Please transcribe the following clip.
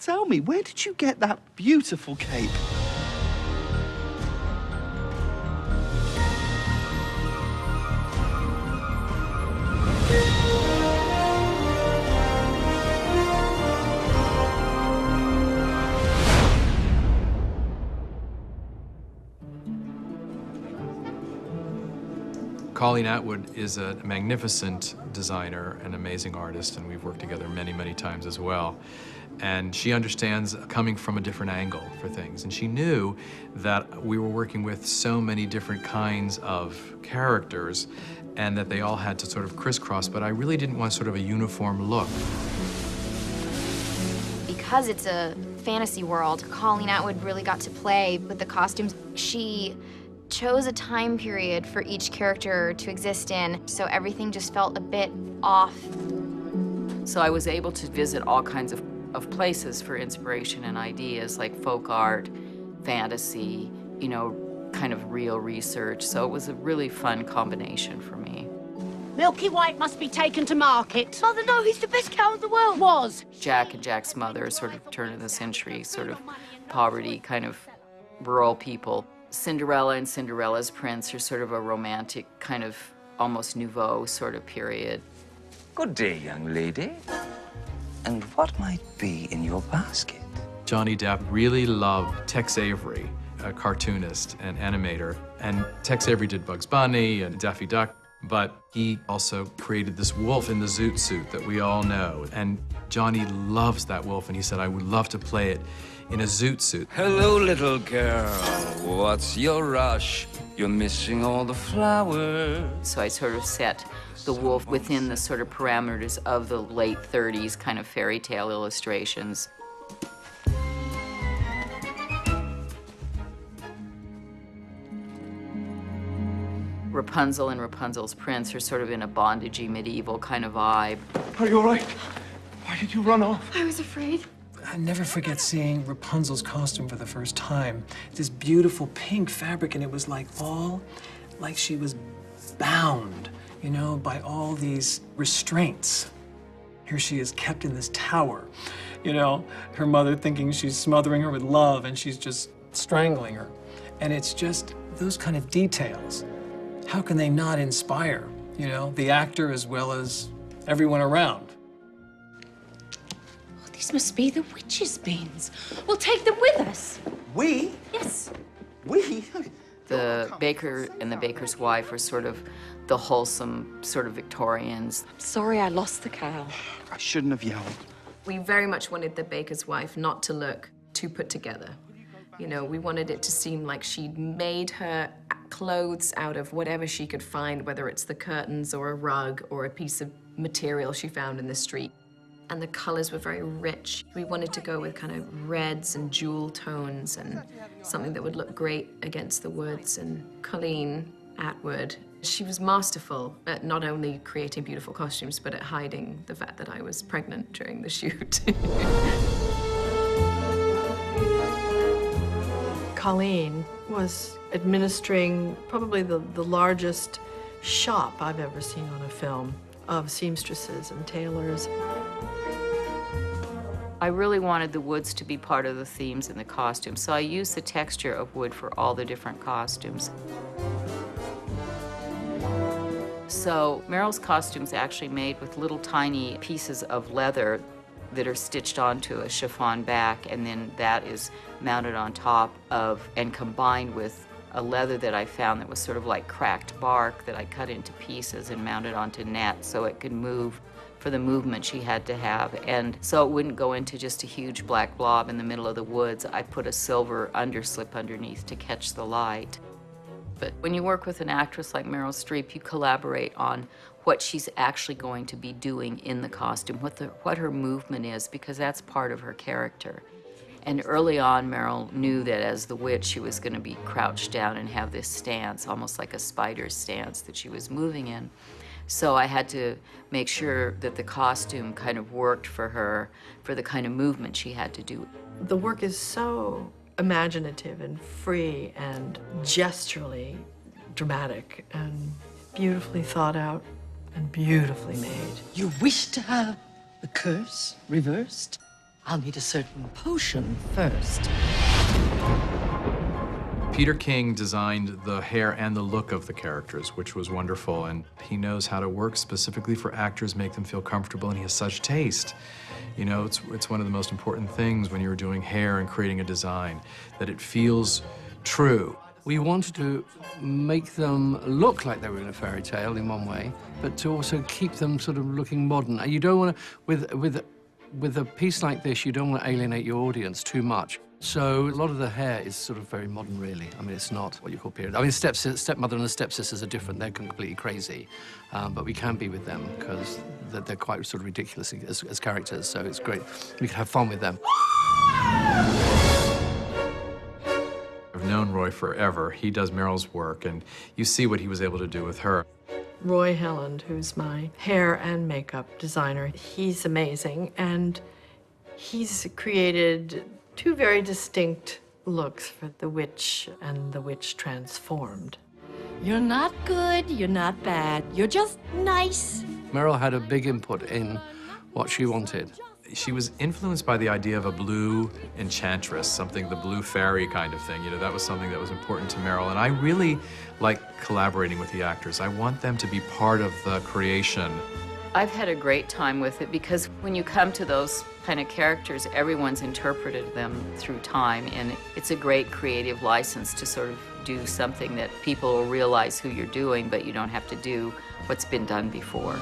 Tell me, where did you get that beautiful cape? Colleen Atwood is a magnificent designer and amazing artist, and we've worked together many, many times as well. And she understands coming from a different angle for things. And she knew that we were working with so many different kinds of characters and that they all had to sort of crisscross, but I really didn't want sort of a uniform look. Because it's a fantasy world, Colleen Atwood really got to play with the costumes. She chose a time period for each character to exist in, so everything just felt a bit off. So I was able to visit all kinds of places for inspiration and ideas, like folk art, fantasy, you know, kind of real research. So it was a really fun combination for me. Milky White must be taken to market. Mother, no, he's the best cow in the world. Was. Jack and Jack's mother, sort of turn of the century, sort of poverty, kind of rural people. Cinderella and Cinderella's prince are sort of a romantic, kind of almost nouveau sort of period. Good day, young lady. And what might be in your basket? Johnny Depp really loved Tex Avery, a cartoonist and animator. And Tex Avery did Bugs Bunny and Daffy Duck, but he also created this wolf in the zoot suit that we all know. And Johnny loves that wolf, and he said, I would love to play it in a zoot suit. Hello, little girl. What's your rush? You're missing all the flowers. So I sort of set the wolf within the sort of parameters of the late 30s kind of fairy tale illustrations. Rapunzel and Rapunzel's prince are sort of in a bondagey medieval kind of vibe. Are you all right? Why did you run off? I was afraid. I never forget seeing Rapunzel's costume for the first time. This beautiful pink fabric, and it was like she was bound, you know, by all these restraints. Here she is kept in this tower, you know, her mother thinking she's smothering her with love and she's just strangling her. And it's just those kind of details. How can they not inspire, you know, the actor as well as everyone around? These must be the witches' beans. We'll take them with us. We? Yes. We? The baker and the baker's wife are sort of the wholesome sort of Victorians. Sorry I lost the cow. I shouldn't have yelled. We very much wanted the baker's wife not to look too put together. You know, we wanted it to seem like she'd made her clothes out of whatever she could find, whether it's the curtains or a rug or a piece of material she found in the street. And the colors were very rich. We wanted to go with kind of reds and jewel tones and something that would look great against the woods. And Colleen Atwood, she was masterful at not only creating beautiful costumes, but at hiding the fact that I was pregnant during the shoot. Colleen was administering probably the largest shop I've ever seen on a film of seamstresses and tailors. I really wanted the woods to be part of the themes in the costumes, so I used the texture of wood for all the different costumes. So Meryl's costume's actually made with little tiny pieces of leather that are stitched onto a chiffon back, and then that is mounted on top of and combined with a leather that I found that was sort of like cracked bark that I cut into pieces and mounted onto net so it could move for the movement she had to have. And so it wouldn't go into just a huge black blob in the middle of the woods. I put a silver underslip underneath to catch the light. But when you work with an actress like Meryl Streep, you collaborate on what she's actually going to be doing in the costume, what her movement is, because that's part of her character. And early on, Meryl knew that as the witch, she was going to be crouched down and have this stance, almost like a spider's stance that she was moving in. So I had to make sure that the costume kind of worked for her, for the kind of movement she had to do. The work is so imaginative and free and gesturally dramatic and beautifully thought out and beautifully made. You wish to have the curse reversed? I'll need a certain potion first. Peter King designed the hair and the look of the characters, which was wonderful, and he knows how to work specifically for actors, make them feel comfortable, and he has such taste. You know, it's one of the most important things when you're doing hair and creating a design, that it feels true. We wanted to make them look like they were in a fairy tale in one way, but to also keep them sort of looking modern. And you don't want to, with a piece like this, you don't want to alienate your audience too much. So a lot of the hair is sort of very modern, really. I mean, it's not what you call period. I mean, stepmother and the stepsisters are different. They're completely crazy. But we can be with them because they're quite sort of ridiculous as characters, so it's great. We can have fun with them. I've known Roy forever. He does Meryl's work, and you see what he was able to do with her. Roy Helland, who's my hair and makeup designer, he's amazing, and he's created two very distinct looks for the witch and the witch transformed. You're not good, you're not bad, you're just nice. Meryl had a big input in what she wanted. She was influenced by the idea of a blue enchantress, something, the blue fairy kind of thing. You know, that was something that was important to Meryl. And I really like collaborating with the actors. I want them to be part of the creation. I've had a great time with it because when you come to those kind of characters, everyone's interpreted them through time, and it's a great creative license to sort of do something that people will realize who you're doing, but you don't have to do what's been done before.